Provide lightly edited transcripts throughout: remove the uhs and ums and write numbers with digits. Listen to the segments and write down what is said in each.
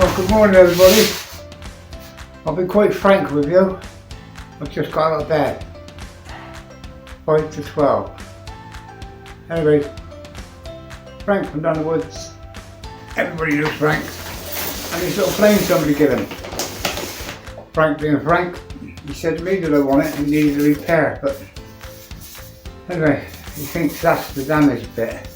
Well, good morning everybody. I'll be quite frank with you. I've just got out of bed. 5 to 12. Anyway, Frank from down the woods. Everybody knows Frank. And this little plane somebody given. Frank being Frank, he said to me that I want it and needed a repair, but anyway, he thinks that's the damaged bit.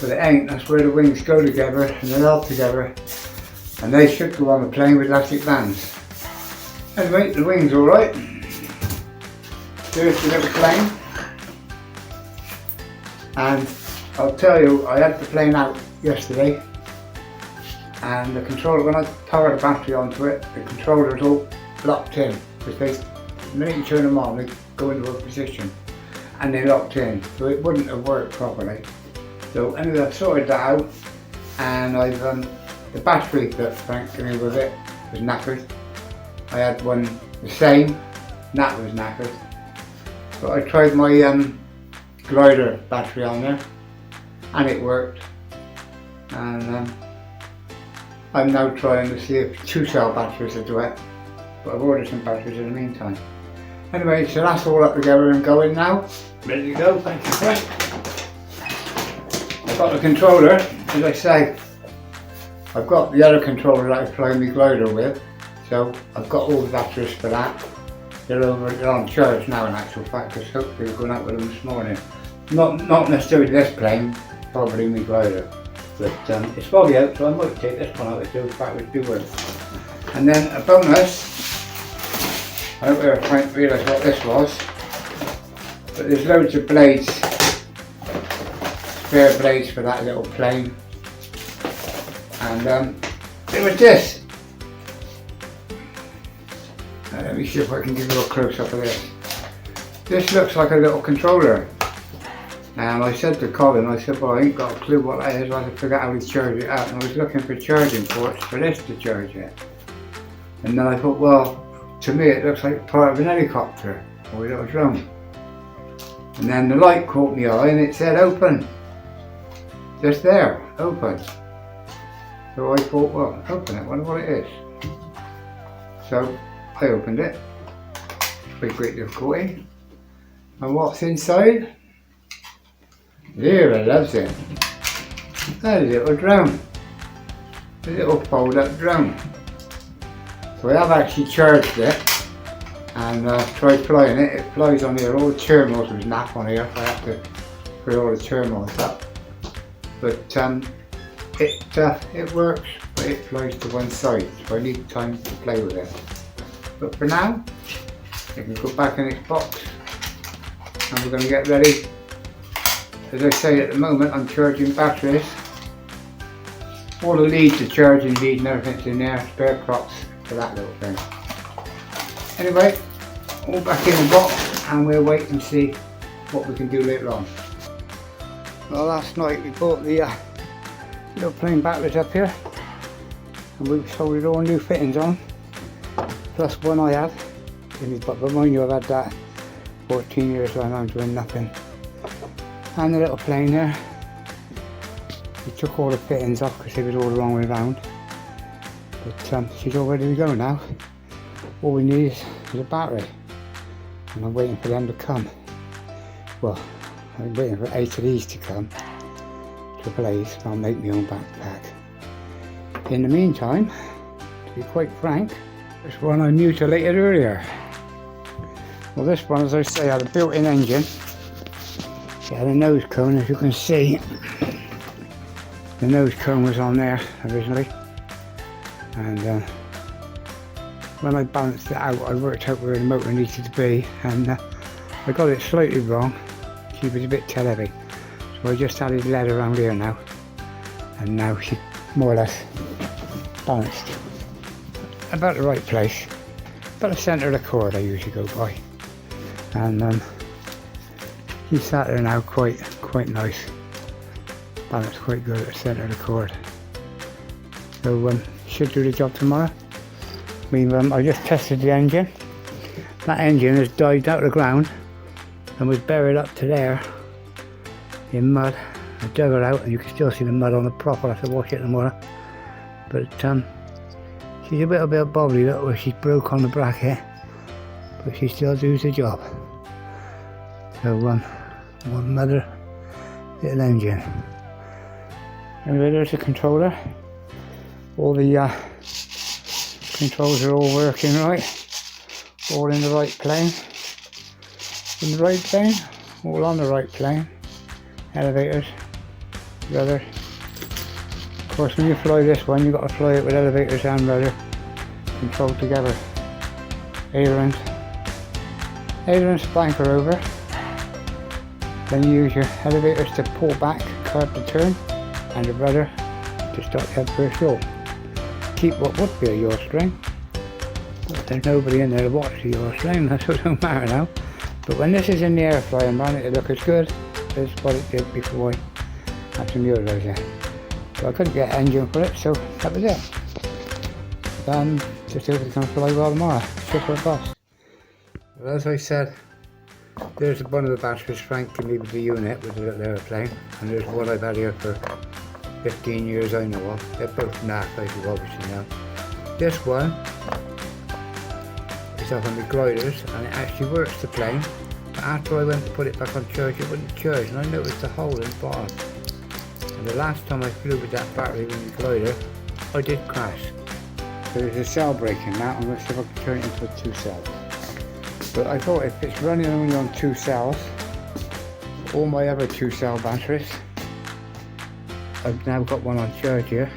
But it ain't. That's where the wings go together and they're held together. And they should go on the plane with elastic bands. Anyway, the wing's alright. There's the little plane. And I'll tell you, I had the plane out yesterday. And the controller, when I power the battery onto it, the controller's all locked in. Because the minute you turn them on, they go into a position. And they're locked in. So it wouldn't have worked properly. So anyway, I've sorted that out. And I've the battery that Frank gave me with it was knackered. I had one the same, and that was knackered. But I tried my glider battery on there, and it worked. And I'm now trying to see if 2-cell batteries will do it. But I've ordered some batteries in the meantime. Anyway, so that's all up together and going now. Ready to go, thank you Frank. I've got the controller, as I say. I've got the other controller that I play my glider with, so I've got all the batteries for that. They're on charge now in actual fact, because hopefully we're going out with them this morning. Not necessarily this plane, probably my glider. But it's foggy out, so I might take this one out to do backwards downwards. And then a bonus, I don't know if Frank realised what this was, but there's loads of blades, spare blades for that little plane. And it was this. Let me see if I can give you a close up of this. This looks like a little controller. And I said to Colin, I said, well, I ain't got a clue what that is, I had to figure out how to charge it up. And I was looking for charging ports for this to charge it. And then I thought, well, to me it looks like part of an helicopter or a little drone. And then the light caught my eye and it said open. Just there, open. So I thought, well, open it, wonder what it is. So I opened it with great difficulty. And what's inside? Vera loves it. A little drone. A little fold up drone. So I have actually charged it and tried flying it. It flies on here. All the terminals was naff on here. I have to put all the terminals up. But it works, but it flies to one side, so I need time to play with it. But for now, it can go back in its box, and we're going to get ready. As I say, at the moment I'm charging batteries. All the leads, the charging lead and everything's in there, spare props for that little thing. Anyway, all back in the box, and we'll wait and see what we can do later on. Well, last night we bought the little plane batteries up here, and we've soldered all new fittings on, plus one I had. But remind you, I've had that 14 years and I'm doing nothing. And the little plane there, we took all the fittings off because they was all the wrong way around. But she's all ready to go now. All we need is a battery, and I'm waiting for them to come. Well, I'm waiting for 8 of these to come to blaze. I'll make my own backpack. In the meantime, to be quite frank, this one I mutilated earlier. Well, this one, as I say, had a built-in engine. It had a nose cone, as you can see. The nose cone was on there originally, and when I balanced it out, I worked out where the motor needed to be, and I got it slightly wrong. She was a bit tail heavy, so I just added lead around here now, and now she's more or less balanced about the right place, about the centre of the cord I usually go by, and she's sat there now quite nice, balanced quite good at the centre of the cord, so should do the job tomorrow. I just tested the engine. That engine has dived out of the ground and was buried up to there in mud. I dug it out and you can still see the mud on the prop. I'll have to wash it in the morning. But She's a little bit bobbly, look where she's broke on the bracket, but she still does the job. So one mother little engine. Anyway, there's the controller. All the controls are all working right, all in the right plane. In the right plane, all on the right plane. Elevators, rudder. Of course, when you fly this one, you've got to fly it with elevators and rudder controlled together. Ailerons. Ailerons bank her over. Then you use your elevators to pull back, curb to turn, and the rudder to start head first yaw. Keep what would be a yaw string. But there's nobody in there to watch the yaw string, that's what don't matter now. But when this is in the air flying around, it'll look as good as what it did before I had some Euros there. So I couldn't get an engine for it, so that was it. Just hope it's going to fly well tomorrow. Ship or bust. Well, as I said, there's one of the batteries Frank gave me with the unit with the little aeroplane, and there's one I've had here for 15 years I know of. They're both naff, as you obviously know. This one is up on the gliders, and it actually works the plane. But after I went to put it back on charge, it wouldn't charge, and I noticed a hole in the bottom. And the last time I flew with that battery with the glider, I did crash. So there's a cell breaking now. I'm going to see if I can turn it into a 2 cell. But I thought if it's running only on 2 cells, all my other 2 cell batteries, I've now got one on charge here.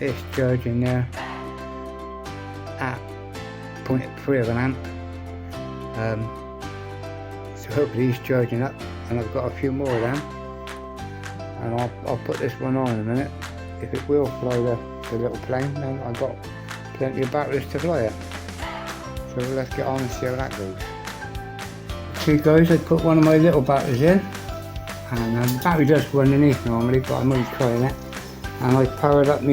It's charging there at 0.3 of an amp. So hopefully he's charging up, and I've got a few more of them. And I'll put this one on in a minute. If it will fly the little plane, then I've got plenty of batteries to fly it. So let's get on and see how that goes. See guys, I put one of my little batteries in, and the battery does go underneath normally, but I'm only trying it. And I powered up my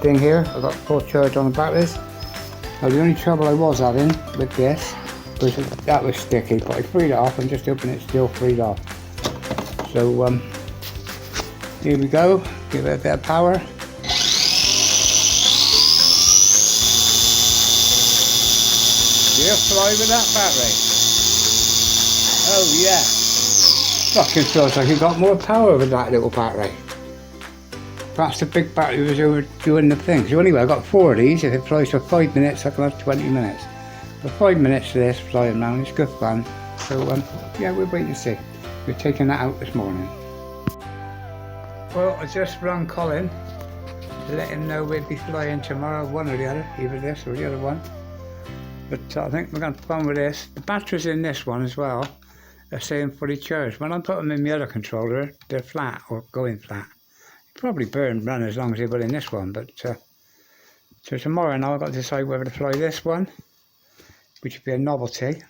thing here. I got full charge on the batteries. Now the only trouble I was having with this was that was sticky, but I freed it off. I'm just hoping it's still freed off. So here we go, give it a bit of power. You'll fly with that battery. Oh yeah. Fucking feels like you got more power with that little battery. Perhaps the big battery was overdoing the thing. So anyway, I've got 4 of these. If it flies for 5 minutes, I can have 20 minutes. For 5 minutes of this flying around, it's good fun. So yeah, we'll wait and see. We're taking that out this morning. Well, I just rang Colin to let him know we'd be flying tomorrow, one or the other, either this or the other one. But I think we're going to have fun with this. The batteries in this one as well are saying fully charged. When I put them in the other controller, they're flat or going flat. Probably run as long as they will in this one, but so tomorrow now I've got to decide whether to fly this one, which would be a novelty,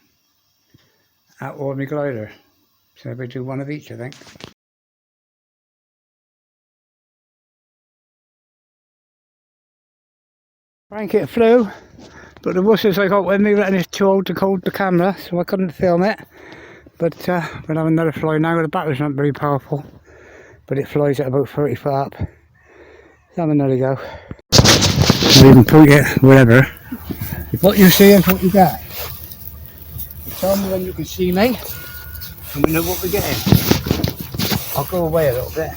or my glider. So we do one of each, I think. Frank, it flew, but the wusses I got with me letting it's too old to hold the camera, so I couldn't film it. But we'll have another fly now. The battery's not very powerful, but it flies at about 30 foot up. Let's have another go. Or even put it wherever. If what you see is what you get. Tell me when you can see me, and we know what we're getting. I'll go away a little bit.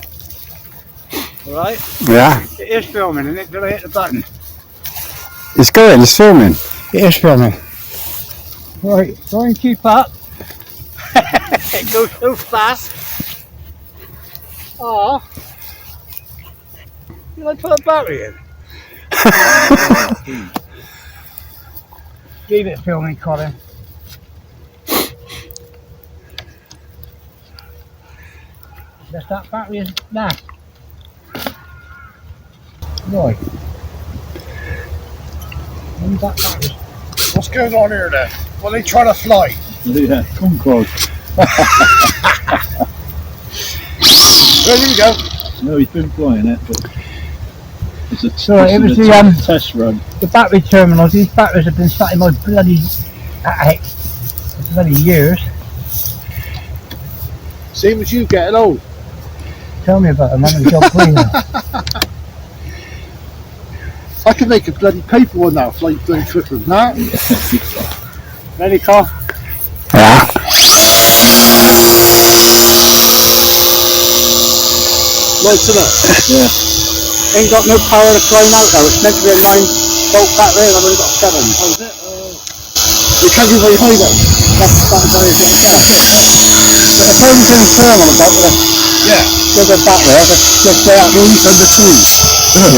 Alright? Yeah. It is filming, isn't it? Did I hit the button? It's going, it's filming. It is filming. Right, try and keep up. It goes so fast. Oh, you like to put a battery in? Leave it filming, Colin. Just that battery is there. Right. When's that battery? What's going on here then? Well, they trying to fly. Yeah, Concorde. Where did he go? No, he's been flying it, but it's a, it was the test run. The battery terminals. These batteries have been sat in my bloody attic for bloody years. Same as you getting old. Tell me about them, I'm a job cleaner. I could make a bloody paper one now, like bloody Twitter. Nah. Ready, Carl? Yeah. Lights it up. Yeah. Ain't got no power to climb out though. It's meant to be a 9-volt battery and I've only got 7. Oh, is it? You can't go very high though. That's why it's like that. But the phone's in term on the top of the battery. Just stay out room and the tools. Yeah.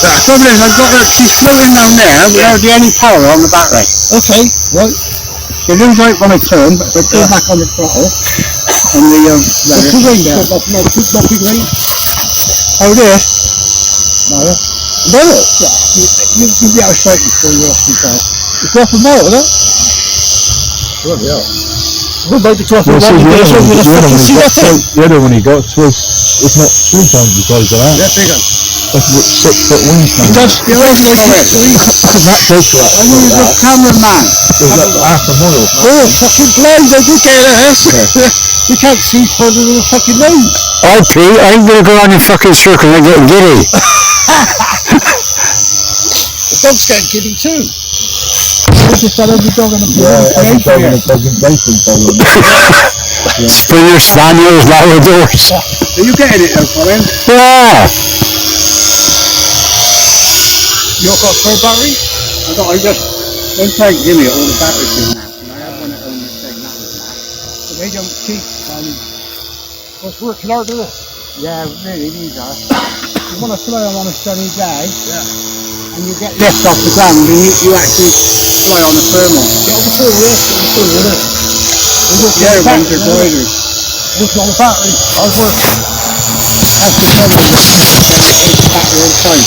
The trouble is I've got her, she's floating down there without any power on the battery. Okay, right. She lose right when I turn, but if I go back on the throttle and the What's the range there? Not big range? oh this? No. No, you'll be out straight before you're off the car. It's half a mile, isn't it? Oh, yeah. What about the cross? Well, see, the other one he got was, it's not 3 times the size of that. Yeah, bigger. That's about 6 foot wingspan. You're right, you're right. That big for I mean, you're a cameraman. It was like half a mile. Oh, fucking blind, I did get this. You can't see further than a fucking nose. Oh, Pete, I ain't gonna go on in fucking circle and get giddy. The dog's getting giddy too. I just got every dog in the Every dog in a fucking basement following me. Springer, Spaniels, Labradors. Are you getting it though, Colin? Yeah. You got a spare battery? I just, one time give me all the batteries in that. And I had one at home this thing, that was that. But they don't keep, It's working hard, isn't it? yeah, really, these are. You want to fly them on a sunny day. And you get lift off the ground and you actually fly on the thermal. Get on the floor, yeah. On the floor, isn't it? Yeah, ones are gliders. Working on the battery. Hard work. That's the trouble with it. It's the battery all the time.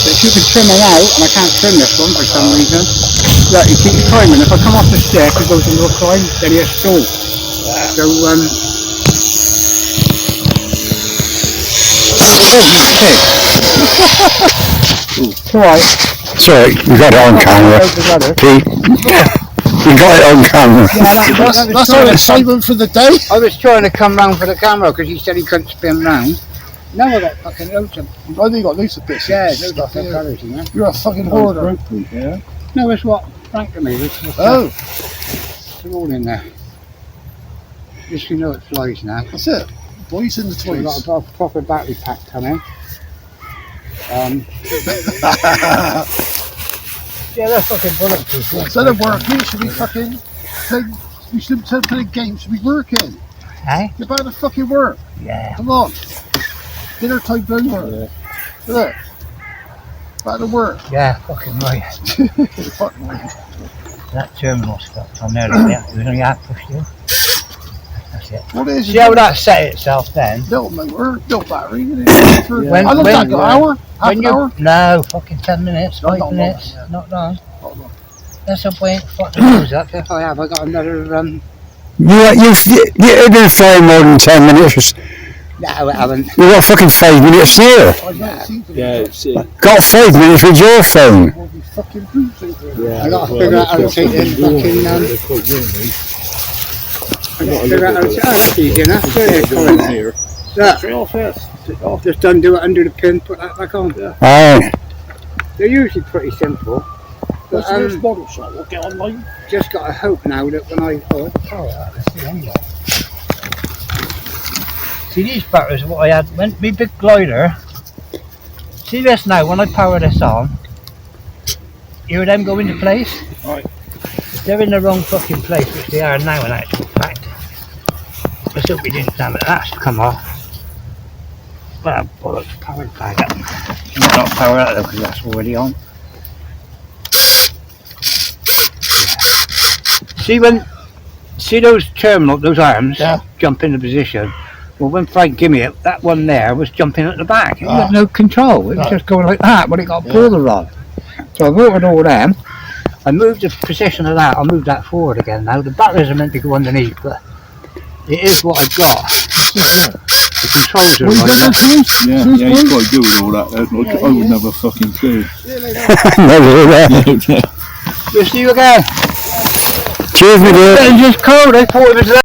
But if you can trim them out, and I can't trim this one for some reason, look, it keeps climbing. If I come off the stick, it goes into a climb, then you stall. So, it's alright. Sorry, you got it on camera. Pete, you got it on camera. That's our excitement for the day. I was trying to come round for the camera because he said he couldn't spin round. Now I got fucking loads of, I think you got loads of bits. yeah, loads of colours in there. You're a fucking hoarder. Yeah. No, it's what Frank to me. It's Oh, they're all in there. Just you know it flies now. that's it. Boys in the We've toys. got a proper battery pack coming. Yeah, they're fucking bulletproof. Instead of working, should be fucking playing, you should be playing games, should be working. Hey? You're about to fucking work. Yeah. Come on. Dinner time over. Look. About to work. Yeah, fucking right. Fuck me. That terminal stuff on there, like that. It was only half pushed in. That's it. What is it? See how that set itself then? No motor, no battery. When- I looked at an hour, half When an you, hour. no, fucking 10 minutes, No, 5 not long, minutes, yeah. not long. Not long. That's a point fucking nose up. If I have, I got another You've been flying more than 10 minutes. No, I haven't. You got fucking 5 minutes here. I've not seen them. Yeah, it's Got 5 minutes with your phone. All these fucking boots out there. I got to figure out how to take this fucking, I got to figure out how to, oh, that's easy enough. There it is, Colin. here. Look, Straight off first. I'll just undo it under the pin, put that back on. Aye. They're usually pretty simple. But, What's the next model shop? We'll get online. just got to hope now that when I, let's see, anyway. See these batteries, what I had, when my big glider, see this now, when I power this on, you hear them go into place? Right. They're in the wrong fucking place, which they are now in actual fact. Let's hope we didn't damn it, that's come off. Well, bollocks, powered back up. Not power out though, because that's already on. See those terminal, those arms, Yeah. jump into position. Well, when Frank gave me it, that one there was jumping at the back. It Ah. had no control. It was Ah. just going like that, but it got pulled around. So I moved all them. I moved the position of that. I'll move that forward again now. The batteries are meant to go underneath, but it is what I've got. The controls are Well, you right. got no tools? Yeah, Tools, yeah, he's boys? quite good with all that. I would never fucking clue. Never that. We'll see you again. Cheers, my dear. It's just cold. I thought it was